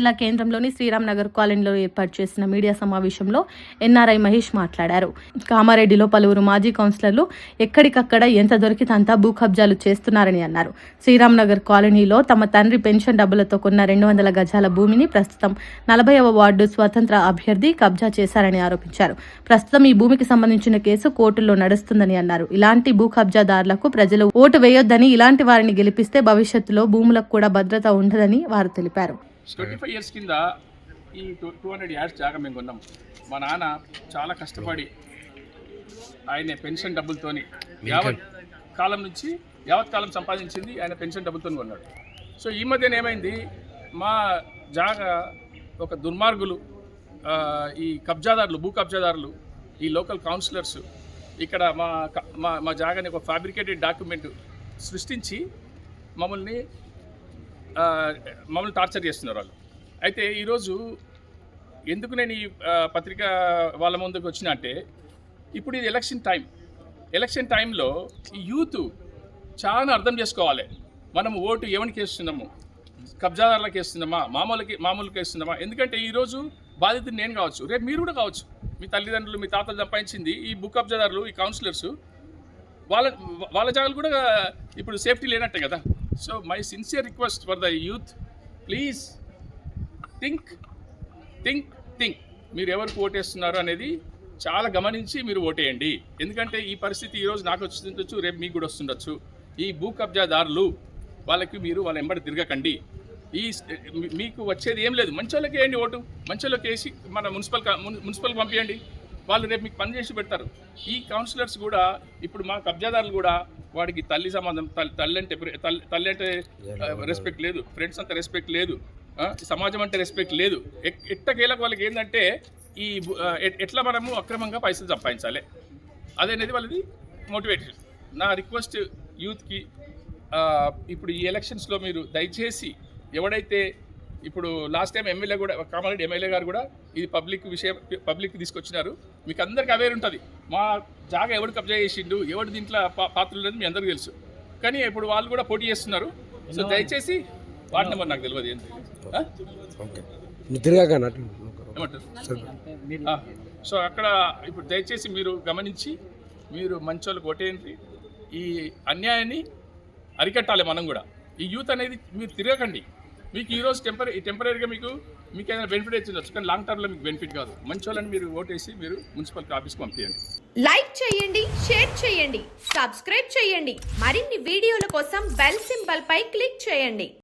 జిల్లా కేంద్రంలోని శ్రీరామ్ నగర్ కాలనీలో ఏర్పాటు చేసిన మీడియా సమావేశంలో ఎన్ఆర్ఐ మహేష్ మాట్లాడారు. కామారెడ్డిలో పలువురు మాజీ కౌన్సిలర్లు ఎక్కడికక్కడ ఎంత దొరికితే అంతా భూ కబ్జాలు చేస్తున్నారని అన్నారు. శ్రీరామ్ నగర్ కాలనీలో తమ తండ్రి పెన్షన్ డబ్బులతో కొన్న 200 గజాల భూమిని ప్రస్తుతం 40వ వార్డు స్వతంత్ర అభ్యర్థి కబ్జా చేశారని ఆరోపించారు. ప్రస్తుతం ఈ భూమికి సంబంధించిన కేసు కోర్టుల్లో నడుస్తుందని అన్నారు. ఇలాంటి భూ కబ్జాదారులకు ప్రజలు ఓటు వేయొద్దని, ఇలాంటి వారిని గెలిపిస్తే భవిష్యత్తులో భూములకు కూడా భద్రత ఉండదని వారు తెలిపారు. 25 years కింద ఈ 200 యార్డ్స్ జాగా మేము కొన్నాం. మా నాన్న చాలా కష్టపడి ఆయన పెన్షన్ డబ్బులతోని యావత్ కాలం సంపాదించింది ఆయన పెన్షన్ డబ్బులతో కొన్నాడు. సో ఈ మధ్యన ఏమైంది, మా జాగా ఒక దుర్మార్గులు, ఈ కబ్జాదారులు, భూ కబ్జాదారులు, ఈ లోకల్ కౌన్సిలర్స్ ఇక్కడ మా జాగాని ఒక ఫ్యాబ్రికేటెడ్ డాక్యుమెంట్ సృష్టించి మమ్మల్ని టార్చర్ చేస్తున్నారు వాళ్ళు. అయితే ఈరోజు ఎందుకు నేను ఈ పత్రిక వాళ్ళ ముందుకు వచ్చిన అంటే, ఇప్పుడు ఇది ఎలక్షన్ టైంలో ఈ యూత్ చాలా అర్థం చేసుకోవాలి. మనం ఓటు ఎవరికి వేస్తున్నాము, కబ్జాదారులకు వేస్తున్నామా, మామూలుకి వేస్తున్నామా? ఎందుకంటే ఈరోజు బాధితుడు నేను కావచ్చు, రేపు మీరు కూడా కావచ్చు. మీ తల్లిదండ్రులు, మీ తాతలు సంపాదించింది ఈ భూ కబ్జాదారులు, ఈ కౌన్సిలర్స్, వాళ్ళ జాగాలు కూడా ఇప్పుడు సేఫ్టీ లేనట్టే కదా. So my sincere request for the youth, please think. మీరు ఎవరికి ఓటేస్తున్నారు అనేది చాలా గమనించి మీరు ఓటేయండి. ఎందుకంటే ఈ పరిస్థితి ఈరోజు నాకు వస్తుండొచ్చు, రేపు మీకు కూడా వస్తుండొచ్చు. ఈ భూ కబ్జాదారులు వాళ్ళకి మీరు వాళ్ళ వెంబడి తిరగకండి. మీకు వచ్చేది ఏం లేదు, మంచోళ్ళకి వేయండి ఓటు. మంచోళ్ళకి వేసి మన మున్సిపల్ పంపించండి, వాళ్ళు రేపు మీకు పని చేసి పెడతారు. ఈ కౌన్సిలర్స్ కూడా ఇప్పుడు మా కబ్జాదారులు కూడా వాడికి తల్లి సంబంధం, తల్లి అంటే రెస్పెక్ట్ లేదు, ఫ్రెండ్స్ అంత రెస్పెక్ట్ లేదు, సమాజం అంటే రెస్పెక్ట్ లేదు. ఎట్టకేలకు వాళ్ళకి ఏంటంటే ఈ ఎట్లా మనము అక్రమంగా పైసలు సంపాదించాలి అదనేది వాళ్ళది మోటివేటెడ్. నా రిక్వెస్ట్ యూత్కి, ఇప్పుడు ఈ ఎలక్షన్స్లో మీరు దయచేసి ఎవడైతే ఇప్పుడు లాస్ట్ టైం ఎమ్మెల్యే కూడా, కామారెడ్డి ఎమ్మెల్యే గారు కూడా ఇది పబ్లిక్ తీసుకొచ్చినారు. మీకు అందరికీ అవేర్ ఉంటుంది, మా జాగా ఎవడు కబ్జా చేసిండు, ఎవడు దీంట్లో పాత్రలు అనేది మీ అందరికీ తెలుసు. కానీ ఇప్పుడు వాళ్ళు కూడా పోటీ చేస్తున్నారు. సో దయచేసి వార్డు నెంబర్ నాకు తెలియదు ఏంటి ఏమంటారు. సో అక్కడ ఇప్పుడు దయచేసి మీరు గమనించి మీరు మంచోళ్ళకి ఓటేయండి. ఈ అన్యాయాన్ని అరికట్టాలి మనం కూడా. ఈ యూత్ అనేది మీరు తిరగకండి. మీకు ఈరోజు టెంపరీగా మీకు ఏదైనా బెనిఫిట్ వచ్చిండొచ్చు, కానీ లాంగ్ టర్మ్లో మీకు బెనిఫిట్ కాదు. మంచి వాళ్ళని మీరు ఓటేసి మీరు మున్సిపల్ ఆఫీస్కి పంపించండి. లైక్ చేయండి, షేర్ చేయండి, సబ్స్క్రైబ్ చేయండి. మరిన్ని వీడియోల కోసం బెల్ సింబల్ పై క్లిక్ చేయండి.